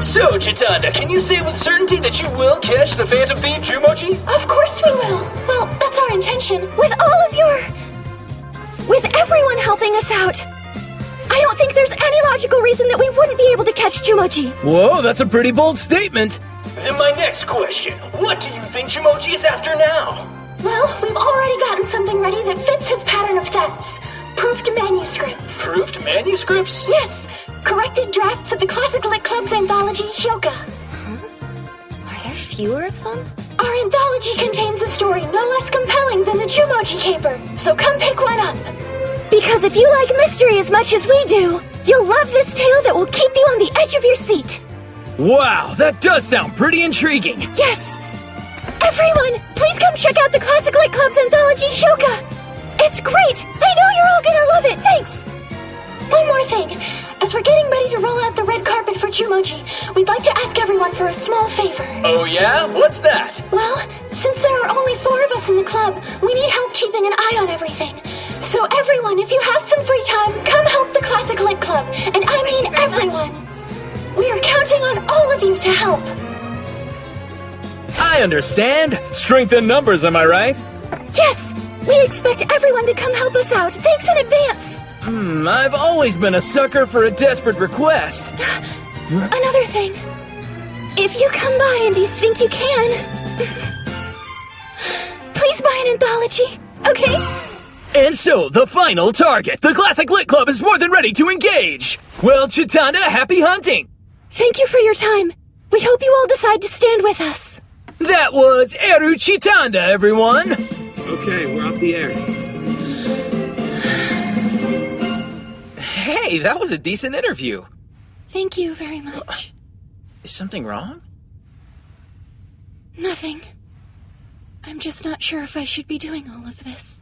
So, Chitanda, can you say with certainty that you will catch the Phantom Thief Jumoji? Of course we will. Well, that's our intention. With everyone helping us out, I don't think there's any logical reason that we wouldn't be able to catch Jumoji. Whoa, that's a pretty bold statement. Then my next question, what do you think Jumoji is after now? Well, we've already gotten something ready that fits his pattern of thefts. Proofed manuscripts. Proofed manuscripts? Yes, corrected drafts of the Classic Lit Club's anthology, Hyouka. Are there fewer of them? Our anthology contains a story no less compelling than the Jumoji Caper, so come pick one up. Because if you like mystery as much as we do, you'll love this tale that will keep you on the edge of your seat. Wow, that does sound pretty intriguing. Yes! Everyone, please come check out the Classic Lit Club's anthology, Hyouka! It's great! I know you're all gonna love it! Thanks! One more thing. As we're getting ready to roll out the red carpet for Jumoji, we'd like to ask everyone for a small favor. Oh yeah? What's that? Well, since there are only 4 of us in the club, we need help keeping an eye on everything. So everyone, if you have some free time, come help the Classic Lit Club. And I mean everyone. We are counting on all of you to help. I understand. Strength in numbers, am I right? Yes! We expect everyone to come help us out. Thanks in advance! I've always been a sucker for a desperate request. Another thing. If you come by and you think you can, please buy an anthology, okay? And so, the final target, the Classic Lit Club, is more than ready to engage. Well, Chitanda, happy hunting. Thank you for your time. We hope you all decide to stand with us. That was Eru Chitanda, everyone. Okay, we're off the air. Hey, that was a decent interview. Thank you very much. Is something wrong? Nothing. I'm just not sure if I should be doing all of this.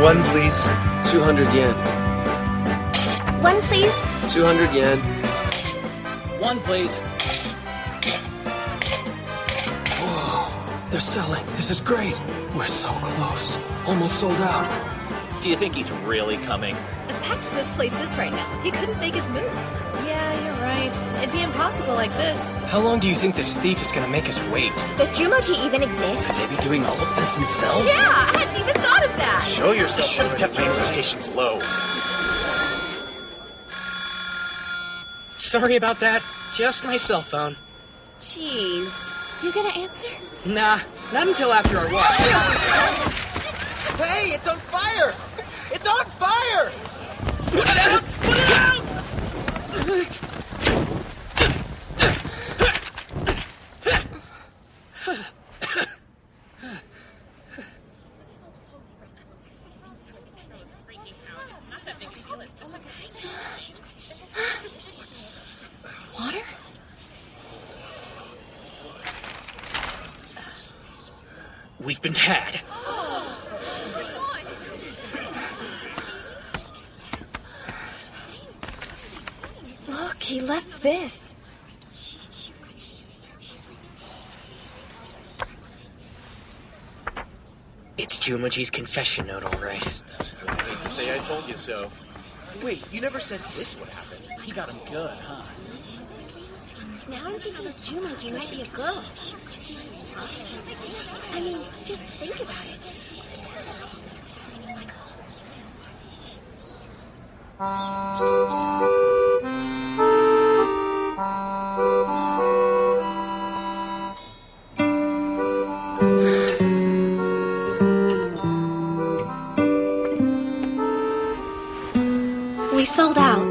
One, please. 200 yen. One, please. 200 yen. One, please. Whoa, they're selling. This is great. We're so close. Almost sold out. Do you think he's really coming? As packed as this place is right now, he couldn't make his move. Yeah, you're right. It'd be impossible like this. How long do you think this thief is gonna make us wait? Does Jumoji even exist? Could they be doing all of this themselves? Yeah, I hadn't even thought of that. Show yourself. I should have kept my expectations low. Sorry about that. Just my cell phone. Jeez. You gonna answer? Nah, not until after our watch. Hey, it's on fire! It's on fire! Put it out! Put it out! Water? We've been had. Look, he left this. It's Jumoji's confession note, all right. I hate to say I told you so. Wait, you never said this would happen. He got him good, huh? Now I'm thinking Jumoji might be a girl. I mean, just think about it. We sold out.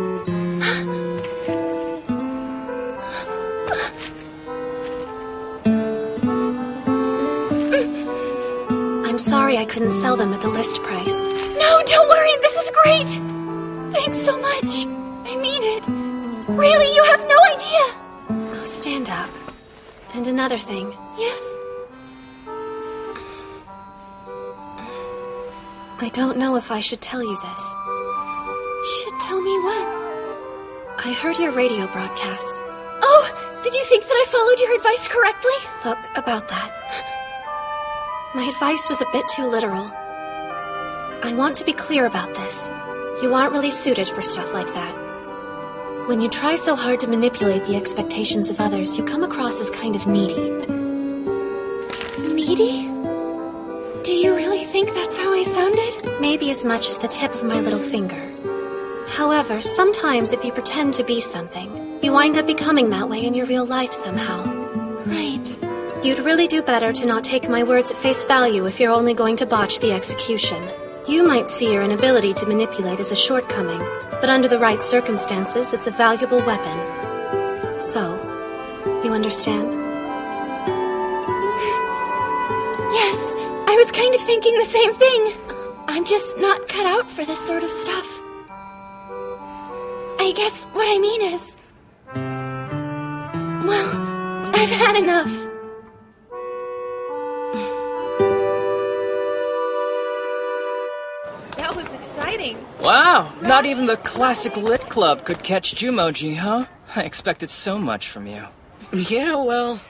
I'm sorry I couldn't sell them at the list price. No, don't worry, this is great! Thanks so much. I mean it. Really, you have no idea. Oh, stand up. And another thing. Yes? I don't know if I should tell you this. Should tell me what? I heard your radio broadcast. Oh! Did you think that I followed your advice correctly? Look, about that. My advice was a bit too literal. I want to be clear about this. You aren't really suited for stuff like that. When you try so hard to manipulate the expectations of others, you come across as kind of needy. Needy? Do you really think that's how I sounded? Maybe as much as the tip of my little finger. However, sometimes if you pretend to be something, you wind up becoming that way in your real life somehow. Right. You'd really do better to not take my words at face value if you're only going to botch the execution. You might see your inability to manipulate as a shortcoming, but under the right circumstances, it's a valuable weapon. So, you understand? Yes, I was kind of thinking the same thing. I'm just not cut out for this sort of stuff. I guess what I mean is... well, I've had enough. That was exciting. Wow, not even the Classic Lit Club could catch Jumoji, huh? I expected so much from you. Yeah, well...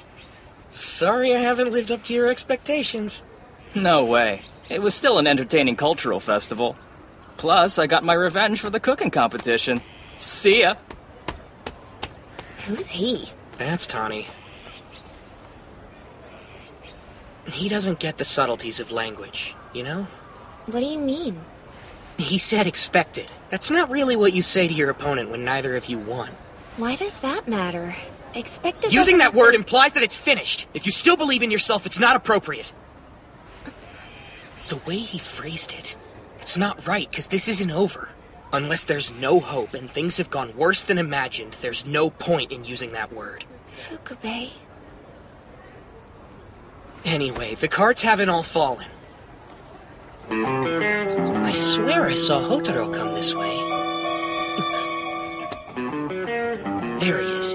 sorry I haven't lived up to your expectations. No way. It was still an entertaining cultural festival. Plus, I got my revenge for the cooking competition. See ya. Who's he? That's Tani. He doesn't get the subtleties of language, you know? What do you mean? He said expected. That's not really what you say to your opponent when neither of you won. Why does that matter? Expected. Using that word implies that it's finished. If you still believe in yourself, it's not appropriate. The way he phrased it, it's not right, because this isn't over. Unless there's no hope and things have gone worse than imagined, there's no point in using that word. Fukube. Anyway, the cards haven't all fallen. I swear I saw Hotaro come this way. There he is.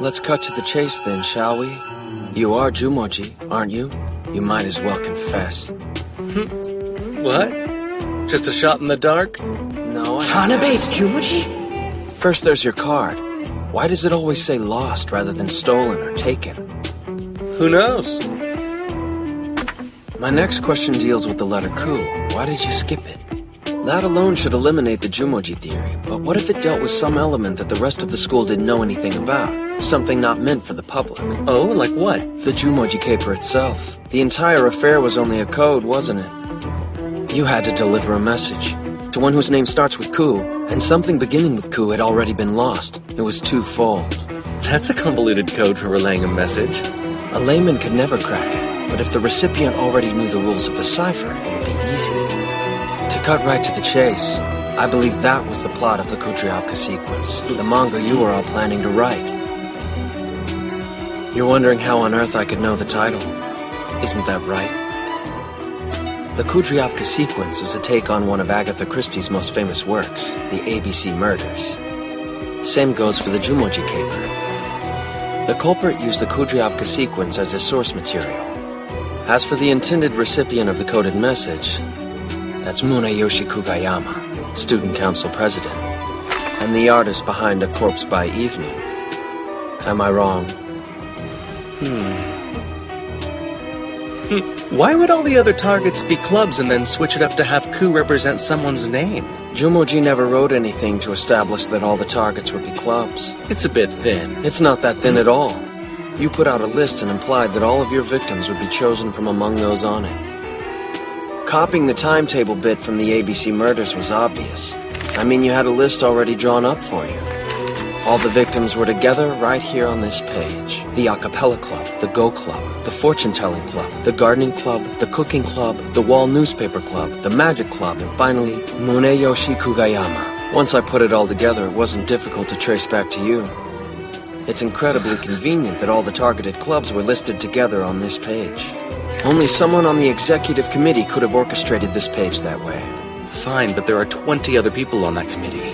Let's cut to the chase then, shall we? You are Jumoji, aren't you? You might as well confess. What? Just a shot in the dark? No, Tanabe's Jumoji? First there's your card. Why does it always say lost rather than stolen or taken? Who knows? My next question deals with the letter Ku. Why did you skip it? That alone should eliminate the Jumoji theory, but what if it dealt with some element that the rest of the school didn't know anything about? Something not meant for the public. Oh, like what? The Jumoji caper itself. The entire affair was only a code, wasn't it? You had to deliver a message to one whose name starts with Ku, and something beginning with Ku had already been lost. It was twofold. That's a convoluted code for relaying a message. A layman could never crack it, but if the recipient already knew the rules of the cipher, it would be easy. To cut right to the chase, I believe that was the plot of the Kudryavka sequence, the manga you were all planning to write. You're wondering how on earth I could know the title. Isn't that right? The Kudryavka sequence is a take on one of Agatha Christie's most famous works, the ABC Murders. Same goes for the Jumoji caper. The culprit used the Kudryavka sequence as his source material. As for the intended recipient of the coded message, that's Muneyoshi Kugayama, student council president, and the artist behind A Corpse by Evening. Am I wrong? Why would all the other targets be clubs and then switch it up to have Ku represent someone's name? Jumoji never wrote anything to establish that all the targets would be clubs. It's a bit thin. It's not that thin at all. You put out a list and implied that all of your victims would be chosen from among those on it. Copying the timetable bit from the ABC Murders was obvious. I mean, you had a list already drawn up for you. All the victims were together right here on this page. The a cappella club, the Go Club, the fortune-telling club, the gardening club, the cooking club, the wall newspaper club, the magic club, and finally, Muneyoshi Kugayama. Once I put it all together, it wasn't difficult to trace back to you. It's incredibly convenient that all the targeted clubs were listed together on this page. Only someone on the executive committee could have orchestrated this page that way. Fine, but there are 20 other people on that committee.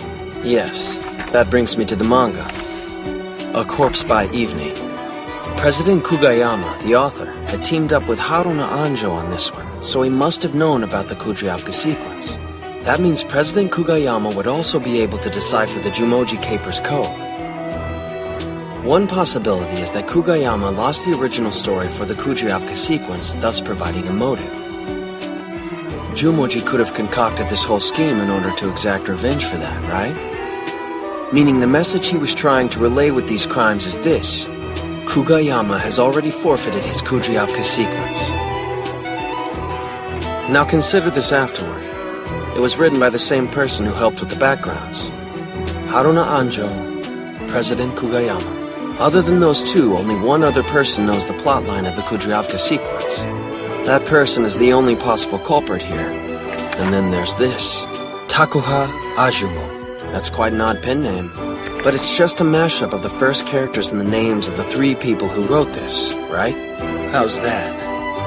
Yes, that brings me to the manga. A Corpse by Evening. President Kugayama, the author, had teamed up with Haruna Anjo on this one, so he must have known about the Kujryavka sequence. That means President Kugayama would also be able to decipher the Jumoji Caper's code. One possibility is that Kugayama lost the original story for the Kujryavka sequence, thus providing a motive. Jumoji could have concocted this whole scheme in order to exact revenge for that, right? Meaning the message he was trying to relay with these crimes is this: Kugayama has already forfeited his Kujryavka sequence. Now consider this afterward. It was written by the same person who helped with the backgrounds. Haruna Anjo, President Kugayama. Other than those two, only one other person knows the plotline of the Kujryavka sequence. That person is the only possible culprit here. And then there's this. Takuha Ajumo. That's quite an odd pen name. But it's just a mashup of the first characters and the names of the three people who wrote this, right? How's that?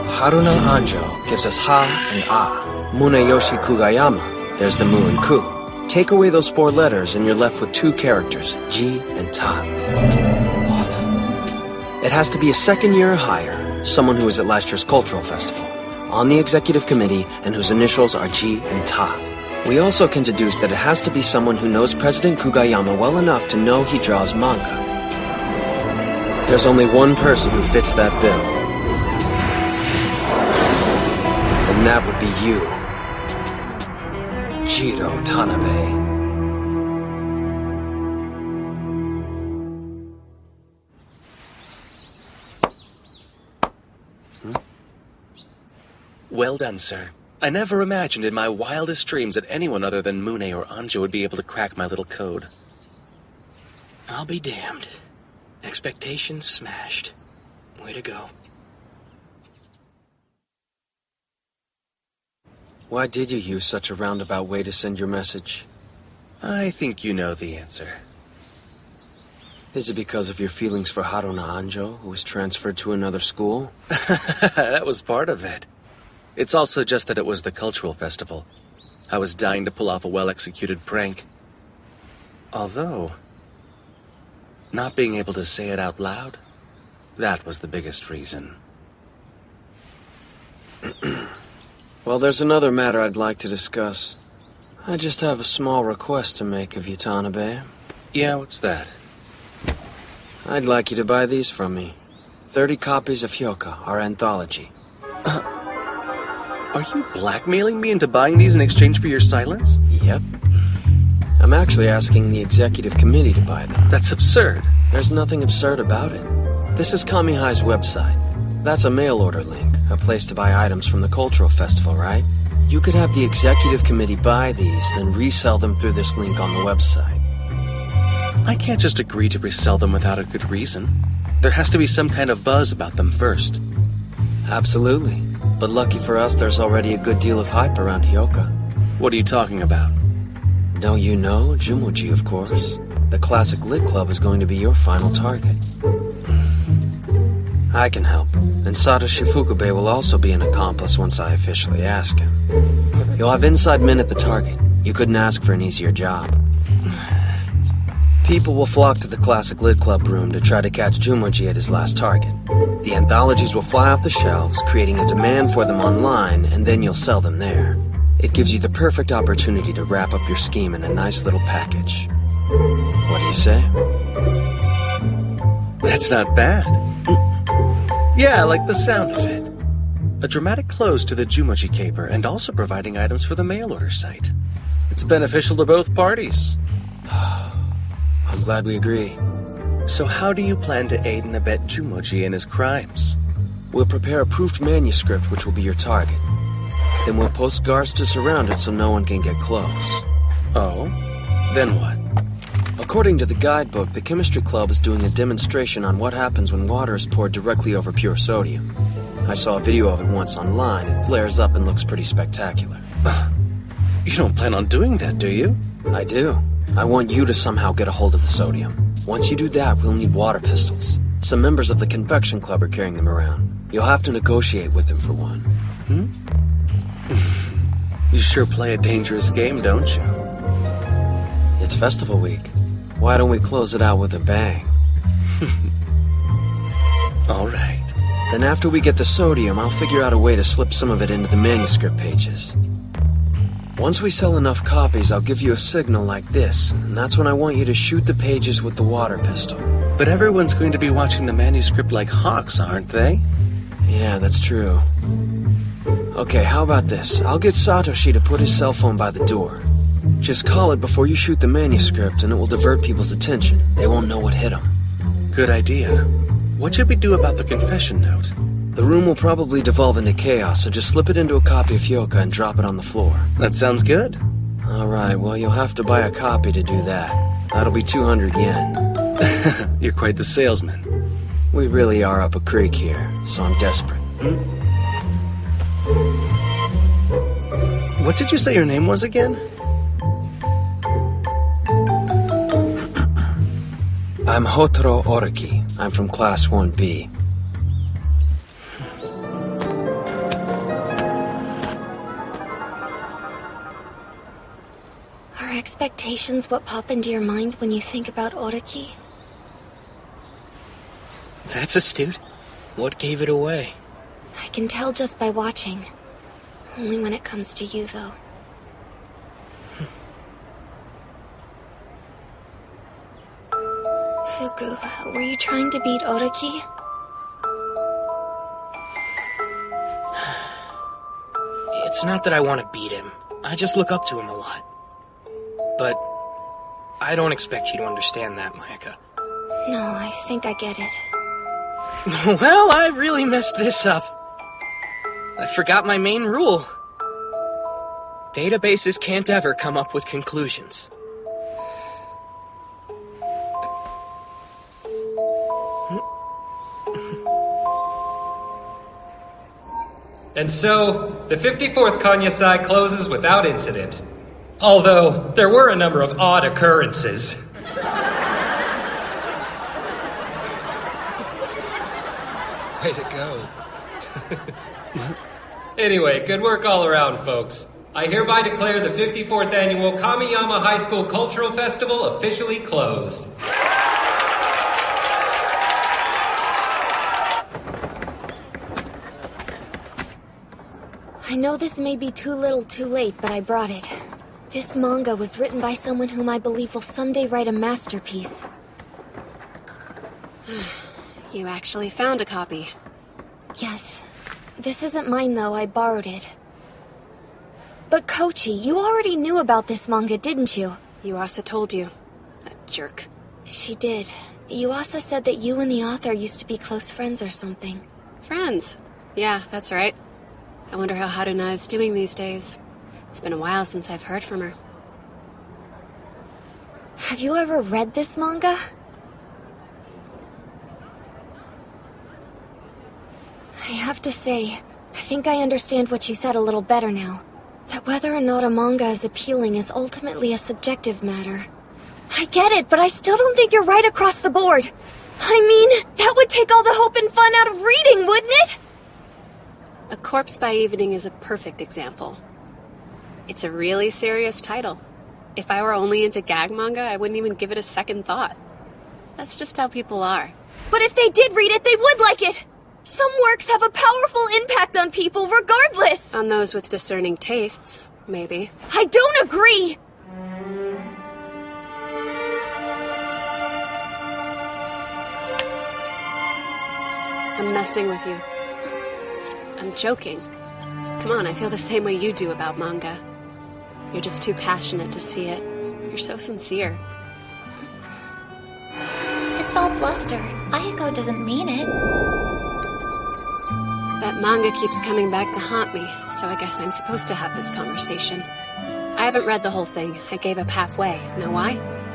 Haruna Anjo gives us Ha and A. Muneyoshi Kugayama, there's the Mu and Ku. Take away those four letters and you're left with two characters, Ji and Ta. It has to be a second year or higher, someone who was at last year's cultural festival, on the executive committee, and whose initials are Ji and Ta. We also can deduce that it has to be someone who knows President Kugayama well enough to know he draws manga. There's only one person who fits that bill. And that would be you. Jiro Tanabe. Well done, sir. I never imagined in my wildest dreams that anyone other than Mune or Anjo would be able to crack my little code. I'll be damned. Expectations smashed. Way to go. Why did you use such a roundabout way to send your message? I think you know the answer. Is it because of your feelings for Haruna Anjo, who was transferred to another school? That was part of it. It's also just that it was the cultural festival. I was dying to pull off a well-executed prank. Although, not being able to say it out loud, that was the biggest reason. Well, there's another matter I'd like to discuss. I just have a small request to make of you, Tanabe. Yeah, what's that? I'd like you to buy these from me. 30 copies of Hyouka, our anthology. Are you blackmailing me into buying these in exchange for your silence? Yep. I'm actually asking the executive committee to buy them. That's absurd. There's nothing absurd about it. This is Kamihai's website. That's a mail order link, a place to buy items from the cultural festival, right? You could have the executive committee buy these, then resell them through this link on the website. I can't just agree to resell them without a good reason. There has to be some kind of buzz about them first. Absolutely. But lucky for us, there's already a good deal of hype around Hyouka. What are you talking about? Don't you know? Jumoji, of course. The Classic Lit Club is going to be your final target. I can help. And Satoshi Fukube will also be an accomplice once I officially ask him. You'll have inside men at the target. You couldn't ask for an easier job. People will flock to the Classic Lit Club room to try to catch Jumoji at his last target. The anthologies will fly off the shelves, creating a demand for them online, and then you'll sell them there. It gives you the perfect opportunity to wrap up your scheme in a nice little package. What do you say? That's not bad. Yeah, I like the sound of it. A dramatic close to the Jumoji caper, and also providing items for the mail order site. It's beneficial to both parties. I'm glad we agree. So how do you plan to aid and abet Jumoji in his crimes? We'll prepare a proofed manuscript which will be your target. Then we'll post guards to surround it so no one can get close. Oh? Then what? According to the guidebook, the chemistry club is doing a demonstration on what happens when water is poured directly over pure sodium. I saw a video of it once online. It flares up and looks pretty spectacular. You don't plan on doing that, do you? I do. I want you to somehow get a hold of the sodium. Once you do that, we'll need water pistols. Some members of the convection club are carrying them around. You'll have to negotiate with them for one. You sure play a dangerous game, don't you? It's festival week. Why don't we close it out with a bang? All right. Then after we get the sodium, I'll figure out a way to slip some of it into the manuscript pages. Once we sell enough copies, I'll give you a signal like this, and that's when I want you to shoot the pages with the water pistol. But everyone's going to be watching the manuscript like hawks, aren't they? Yeah, that's true. Okay, how about this? I'll get Satoshi to put his cell phone by the door. Just call it before you shoot the manuscript, and it will divert people's attention. They won't know what hit them. Good idea. What should we do about the confession note? The room will probably devolve into chaos, so just slip it into a copy of Hyouka and drop it on the floor. That sounds good. Alright, well, you'll have to buy a copy to do that. That'll be 200 yen. You're quite the salesman. We really are up a creek here, so I'm desperate. What did you say your name was again? I'm Hotaro Oriki. I'm from Class 1B. Are expectations what pop into your mind when you think about Oriki? That's astute. What gave it away? I can tell just by watching. Only when it comes to you, though. Fuku, were you trying to beat Oriki? It's not that I want to beat him. I just look up to him a lot. But I don't expect you to understand that, Mayaka. No, I think I get it. Well, I really messed this up. I forgot my main rule. Databases can't ever come up with conclusions. And so, the 54th Kanyasai closes without incident. Although, there were a number of odd occurrences. Way to go. Anyway, good work all around, folks. I hereby declare the 54th Annual Kamiyama High School Cultural Festival officially closed. I know this may be too little too late, but I brought it. This manga was written by someone whom I believe will someday write a masterpiece. You actually found a copy. Yes. This isn't mine, though. I borrowed it. But Kochi, you already knew about this manga, didn't you? Yuasa told you. That jerk. She did. Yuasa said that you and the author used to be close friends or something. Friends? Yeah, that's right. I wonder how Haruna is doing these days. It's been a while since I've heard from her. Have you ever read this manga? I have to say, I think I understand what you said a little better now. That whether or not a manga is appealing is ultimately a subjective matter. I get it, but I still don't think you're right across the board. I mean, that would take all the hope and fun out of reading, wouldn't it? A Corpse by Evening is a perfect example. It's a really serious title. If I were only into gag manga, I wouldn't even give it a second thought. That's just how people are. But if they did read it, they would like it! Some works have a powerful impact on people regardless! On those with discerning tastes, maybe. I don't agree! I'm messing with you. I'm joking. Come on, I feel the same way you do about manga. You're just too passionate to see it. You're so sincere. It's all bluster. Ayako doesn't mean it. That manga keeps coming back to haunt me, so I guess I'm supposed to have this conversation. I haven't read the whole thing. I gave up halfway. Know why?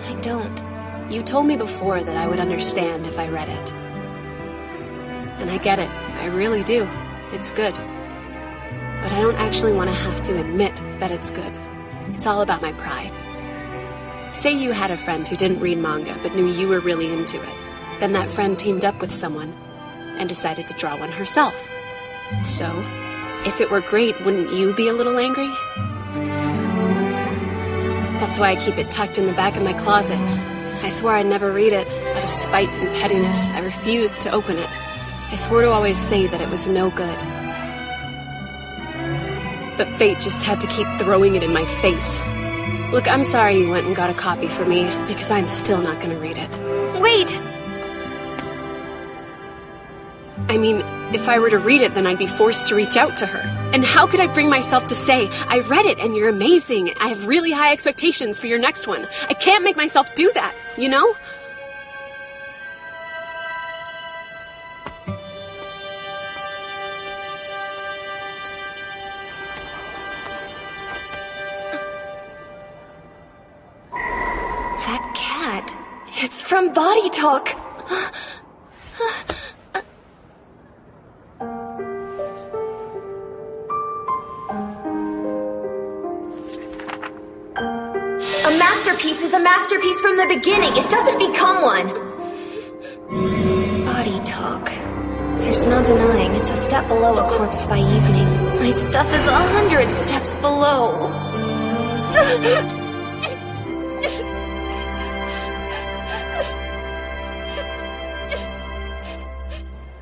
I don't. You told me before that I would understand if I read it. And I get it. I really do. It's good. But I don't actually want to have to admit that it's good. It's all about my pride. Say you had a friend who didn't read manga but knew you were really into it. Then that friend teamed up with someone and decided to draw one herself. So, if it were great, wouldn't you be a little angry? That's why I keep it tucked in the back of my closet. I swore I'd never read it. Out of spite and pettiness, I refused to open it. I swore to always say that it was no good. But fate just had to keep throwing it in my face. Look, I'm sorry you went and got a copy for me, because I'm still not gonna read it. Wait! I mean, if I were to read it, then I'd be forced to reach out to her. And how could I bring myself to say, I read it and you're amazing, I have really high expectations for your next one? I can't make myself do that, you know? That cat. It's from Body Talk. A masterpiece is a masterpiece from the beginning. It doesn't become one. Body Talk. There's no denying it's a step below a corpse by evening. My stuff is 100 steps below.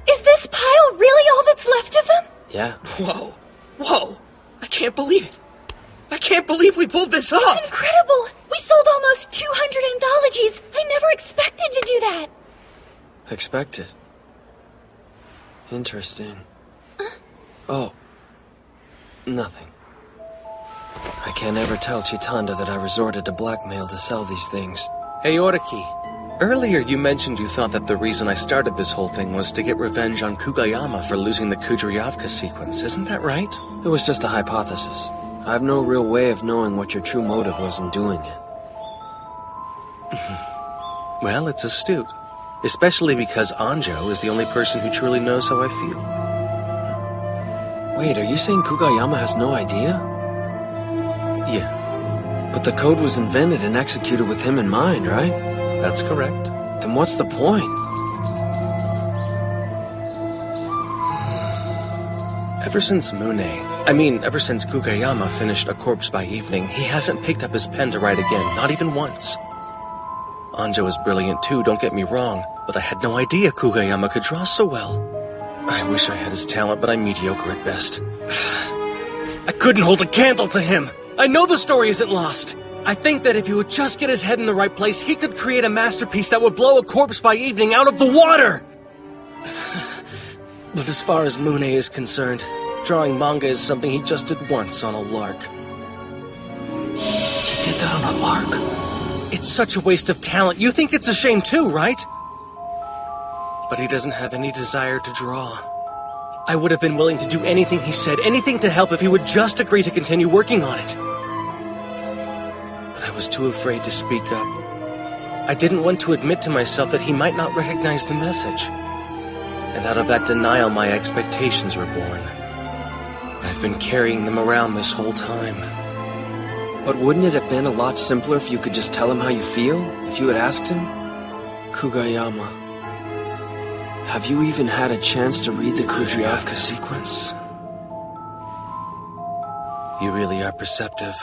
Is this pile really all that's left of him? Yeah. Whoa. Whoa. I can't believe it. I can't believe we pulled this off. It's incredible. We sold almost 200 anthologies. I never expected to do that. Expected. Interesting. Oh. Nothing. I can't ever tell Chitanda that I resorted to blackmail to sell these things. Hey, Oriki. Earlier you mentioned you thought that the reason I started this whole thing was to get revenge on Kugayama for losing the Kudryavka sequence, isn't that right? It was just a hypothesis. I have no real way of knowing what your true motive was in doing it. Well, it's astute. Especially because Anjo is the only person who truly knows how I feel. Wait, are you saying Kugayama has no idea? Yeah, But the code was invented and executed with him in mind, right? that's correct. Then what's the point? Ever since ever since Kugayama finished A Corpse by Evening, he hasn't picked up his pen to write again, not even once. Anjo is brilliant too, don't get me wrong, but I had no idea Kugayama could draw so well. I wish I had his talent, but I'm mediocre at best. I couldn't hold a candle to him! I know the story isn't lost! I think that if he would just get his head in the right place, he could create a masterpiece that would blow A Corpse by Evening out of the water! But as far as Mune is concerned, drawing manga is something he just did once on a lark. He did that on a lark? It's such a waste of talent. You think it's a shame too, right? But he doesn't have any desire to draw. I would have been willing to do anything he said, anything to help if he would just agree to continue working on it. But I was too afraid to speak up. I didn't want to admit to myself that he might not recognize the message. And out of that denial, my expectations were born. I've been carrying them around this whole time. But wouldn't it have been a lot simpler if you could just tell him how you feel? If you had asked him? Kugayama, have you even had a chance to read the Kudryavka sequence? You really are perceptive.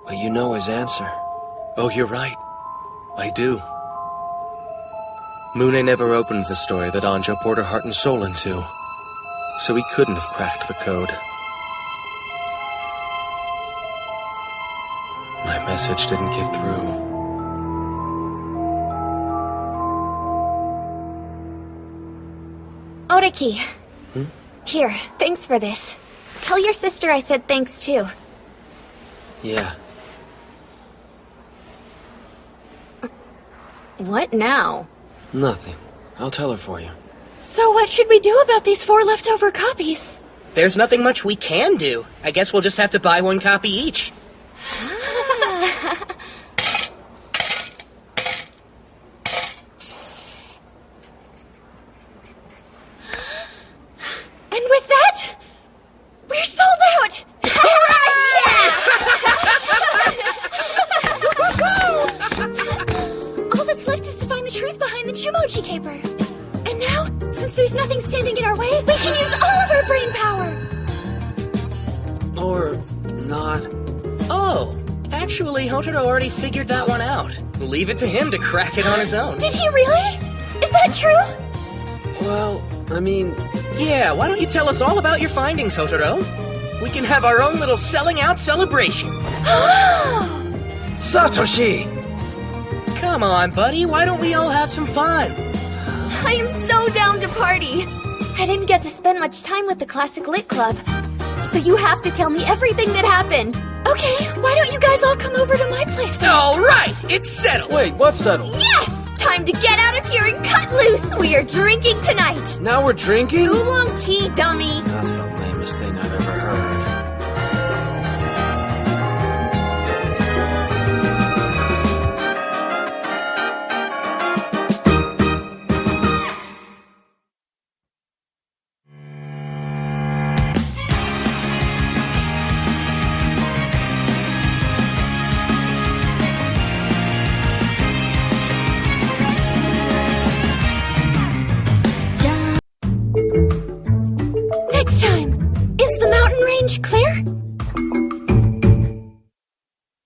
But you know his answer. Oh, you're right. I do. Mune never opened the story that Anjo poured her heart and soul into, so he couldn't have cracked the code. My message didn't get through. Oriki. Here, thanks for this. Tell your sister I said thanks too. Yeah. What now? Nothing. I'll tell her for you. So what should we do about these 4 leftover copies? There's nothing much we can do. I guess we'll just have to buy 1 copy each. And with that, we're sold out! All that's left is to find the truth behind the Chumochi caper. And now, since there's nothing standing in our way, we can use all of our brain power! Or not. Oh, actually, Hotaru already figured that one out. Leave it to him to crack it on his own. Did he really? Is that true? Well, I mean... Yeah, why don't you tell us all about your findings, Hotaro? We can have our own little selling out celebration. Satoshi! Come on, buddy, why don't we all have some fun? I am so down to party. I didn't get to spend much time with the Classic Lit Club, so you have to tell me everything that happened. Okay, why don't you guys all come over to my place then? All right, it's settled. Wait, what's settled? Yes! Time to get out of here and cut loose! We are drinking tonight! Now we're drinking? Oolong tea, dummy! That's the lamest thing I've ever heard. Next time, is the mountain range clear?